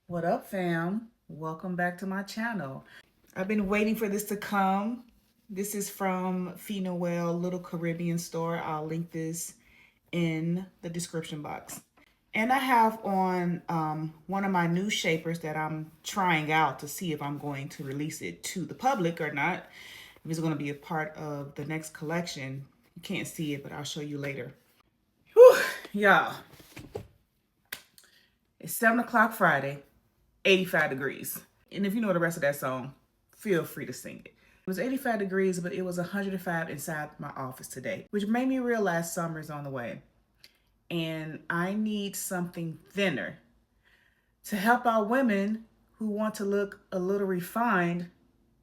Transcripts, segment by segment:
What up, fam? Welcome back to my channel. I've been waiting for this to come. This is from Fee Noel Little Caribbean Store. I'll link this in the description box. And I have on one of my new shapers that I'm trying out to see if I'm going to release it to the public or not. If it's going to be a part of the next collection. You can't see it, but I'll show you later. Whew, y'all. It's 7 o'clock Friday. 85 degrees. And if you know the rest of that song, feel free to sing it. It was 85 degrees, but it was 105 inside my office today, which made me realize summer is on the way. And I need something thinner to help out women who want to look a little refined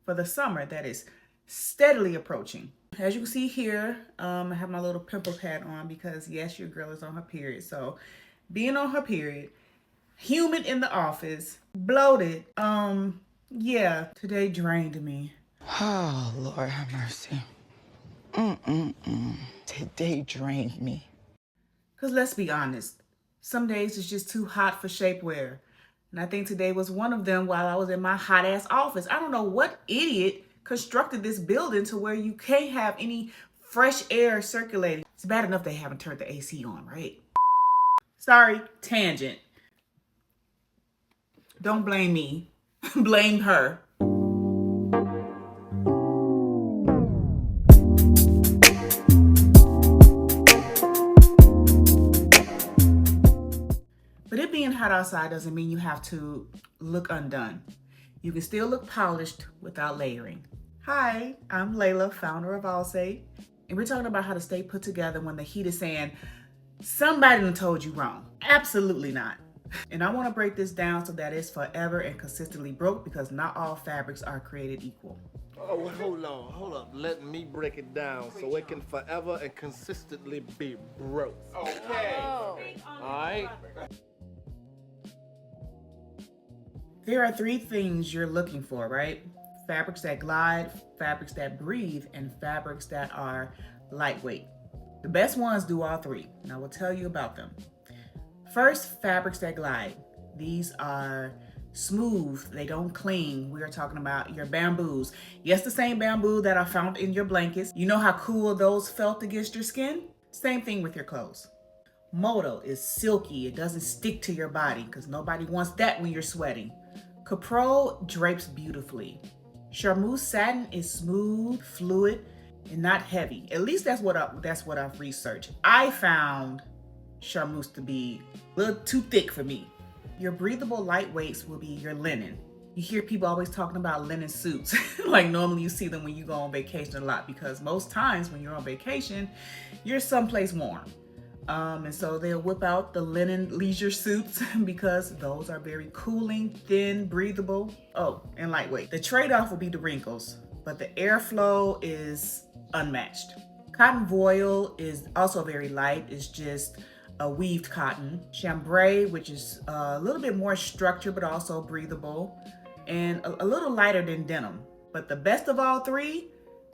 for the summer that is steadily approaching. As you can see here, I have my little pimple pad on because yes, your girl is on her period. So being on her period, humid in the office, bloated. Yeah, today drained me. Oh, Lord have mercy. Today drained me. Because let's be honest, some days it's just too hot for shapewear. And I think today was one of them while I was in my hot ass office. I don't know what idiot constructed this building to where you can't have any fresh air circulating. It's bad enough they haven't turned the AC on, right? Sorry, tangent. Don't blame me. Blame her. But it being hot outside doesn't mean you have to look undone. You can still look polished without layering. Hi, I'm Layla, founder of Alsay, and we're talking about how to stay put together when the heat is saying, somebody done told you wrong. Absolutely not. And I want to break this down so that it's forever and consistently broke because not all fabrics are created equal. Oh, well, hold up. Let me break it down so it can forever and consistently be broke. Okay. All right. There are three things you're looking for, right? Fabrics that glide, fabrics that breathe, and fabrics that are lightweight. The best ones do all three, and I will tell you about them. First, fabrics that glide. These are smooth, they don't cling. We are talking about your bamboos. Yes, the same bamboo that I found in your blankets. You know how cool those felt against your skin? Same thing with your clothes. Moto is silky, it doesn't stick to your body because nobody wants that when you're sweating. Capro drapes beautifully. Charmeuse satin is smooth, fluid, and not heavy. At least that's what I've researched. I found charmeuse to be a little too thick for me. Your breathable lightweights will be your linen. You hear people always talking about linen suits. Like normally you see them when you go on vacation a lot because most times when you're on vacation, you're someplace warm. And so they'll whip out the linen leisure suits because those are very cooling, thin, breathable, and lightweight. The trade-off will be the wrinkles, but the airflow is unmatched. Cotton voile is also very light. It's just a weaved cotton. Chambray, which is a little bit more structured, but also breathable, and a little lighter than denim. But the best of all three,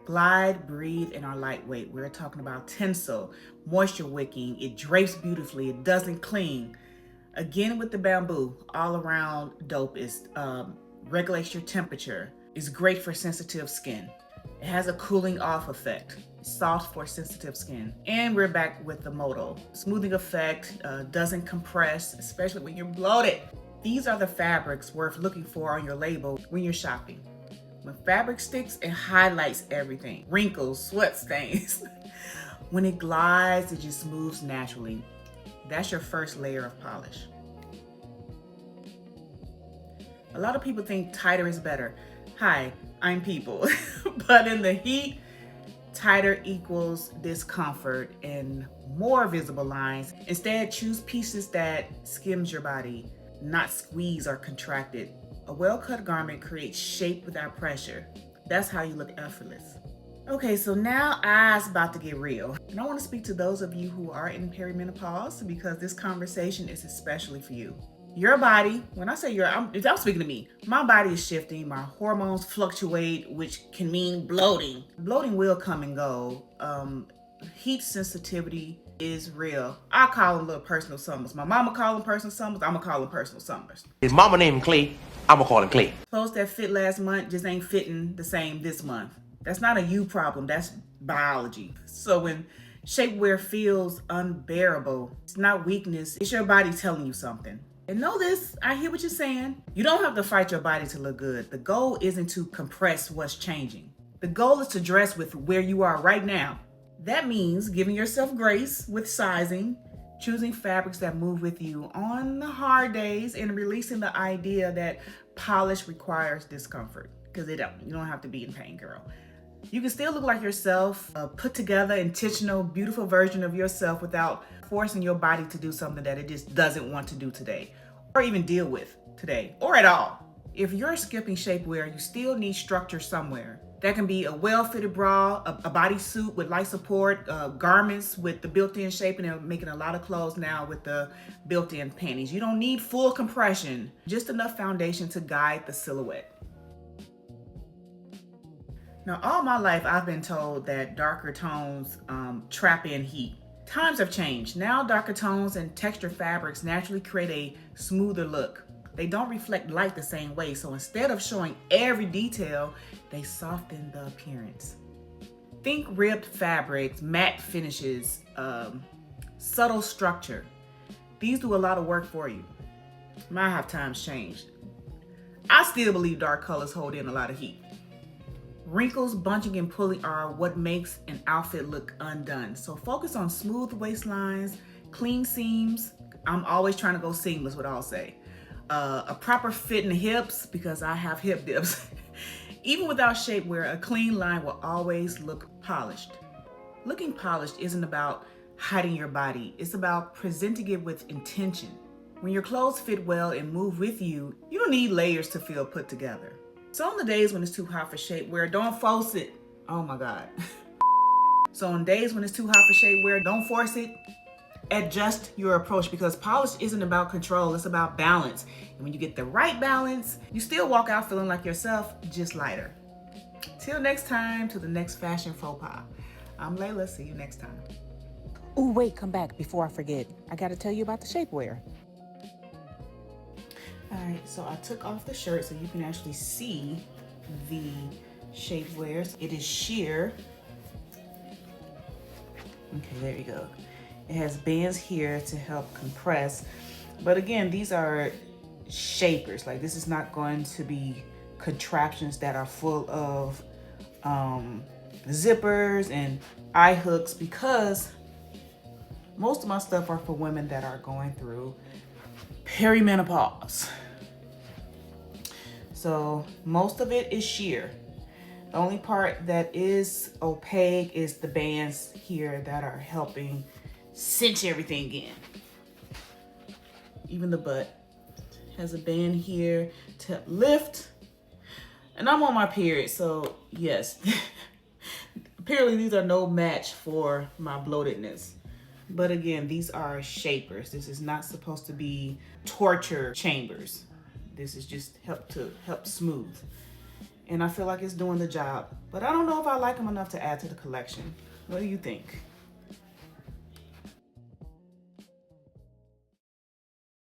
glide, breathe, and are lightweight. We're talking about tensile, moisture wicking. It drapes beautifully. It doesn't cling. Again, with the bamboo, all around dope. Is regulates your temperature. It's great for sensitive skin. It has a cooling off effect. It's soft for sensitive skin. And we're back with the Moto. Smoothing effect, doesn't compress, especially when you're bloated. These are the fabrics worth looking for on your label when you're shopping. When fabric sticks, it highlights everything. Wrinkles, sweat stains. When it glides, it just moves naturally. That's your first layer of polish. A lot of people think tighter is better. Hi, I'm people. But in the heat, tighter equals discomfort and more visible lines. Instead, choose pieces that skims your body, not squeeze or contracted. A well-cut garment creates shape without pressure. That's how you look effortless. Okay, so now I's about to get real. And I want to speak to those of you who are in perimenopause because this conversation is especially for you. Your body, when I say I'm speaking to me, my body is shifting, my hormones fluctuate, which can mean bloating. Bloating will come and go. Heat sensitivity is real. I call them little personal summers. My mama call them personal summers. I'm gonna call them personal summers. His mama named him Clay. I'm gonna call him Clay. Clothes that fit last month just ain't fitting the same this month. That's not a you problem. That's biology. So when shapewear feels unbearable, it's not weakness. It's your body telling you something. And know this, I hear what you're saying. You don't have to fight your body to look good. The goal isn't to compress what's changing. The goal is to dress with where you are right now. That means giving yourself grace with sizing, choosing fabrics that move with you on the hard days, and releasing the idea that polish requires discomfort. Because it don't. You don't have to be in pain, girl. You can still look like yourself, a put together, intentional, beautiful version of yourself without forcing your body to do something that it just doesn't want to do today, or even deal with today, or at all. If you're skipping shapewear, you still need structure somewhere. That can be a well-fitted bra, a bodysuit with light support, garments with the built-in shaping, and making a lot of clothes now with the built-in panties. You don't need full compression, just enough foundation to guide the silhouette. Now, all my life, I've been told that darker tones trap in heat. Times have changed. Now, darker tones and textured fabrics naturally create a smoother look. They don't reflect light the same way, so instead of showing every detail, they soften the appearance. Think ribbed fabrics, matte finishes, subtle structure. These do a lot of work for you. Might have times changed. I still believe dark colors hold in a lot of heat. Wrinkles, bunching, and pulling are what makes an outfit look undone. So focus on smooth waistlines, clean seams. I'm always trying to go seamless with Alsay. A proper fit in the hips, because I have hip dips. Even without shapewear, a clean line will always look polished. Looking polished isn't about hiding your body. It's about presenting it with intention. When your clothes fit well and move with you, you don't need layers to feel put together. So on the days when it's too hot for shapewear, don't force it. Oh my God. So on days when it's too hot for shapewear, don't force it. Adjust your approach, because polish isn't about control, it's about balance. And when you get the right balance, you still walk out feeling like yourself, just lighter. Till next time, to the next fashion faux pas. I'm Layla, see you next time. Oh, wait, come back before I forget. I gotta tell you about the shapewear. All right, so I took off the shirt so you can actually see the shapewear. It is sheer. Okay, there you go. It has bands here to help compress. But again, these are shapers. Like, this is not going to be contraptions that are full of zippers and eye hooks, because most of my stuff are for women that are going through perimenopause. So most of it is sheer. The only part that is opaque is the bands here that are helping cinch everything in. Even the butt has a band here to lift. And I'm on my period, so yes. Apparently these are no match for my bloatedness. But again, these are shapers. This is not supposed to be torture chambers. This is just help smooth. And I feel like it's doing the job. But I don't know if I like them enough to add to the collection. What do you think?